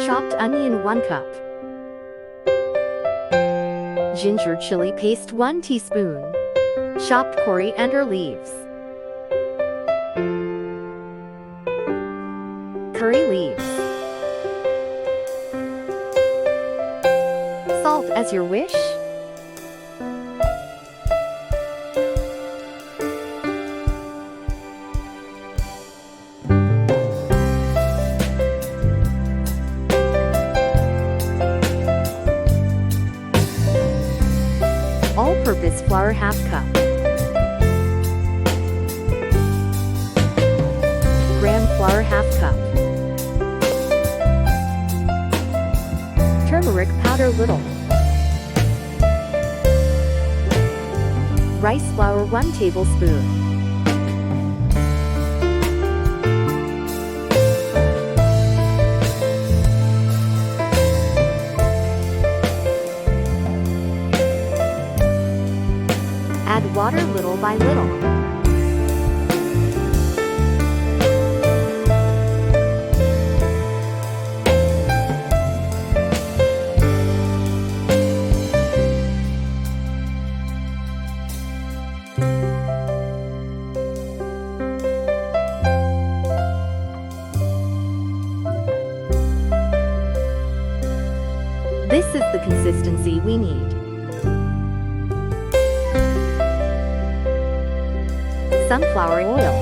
Chopped onion 1 cup. Ginger chili paste 1 teaspoon. Chopped coriander leaves. Curry leaves. Salt as your wish. All-purpose flour 1/2 cup. Graham flour 1/2 cup. Turmeric powder little. Rice flour 1 tablespoon. Add water little by little. This is the consistency we need. Sunflower oil.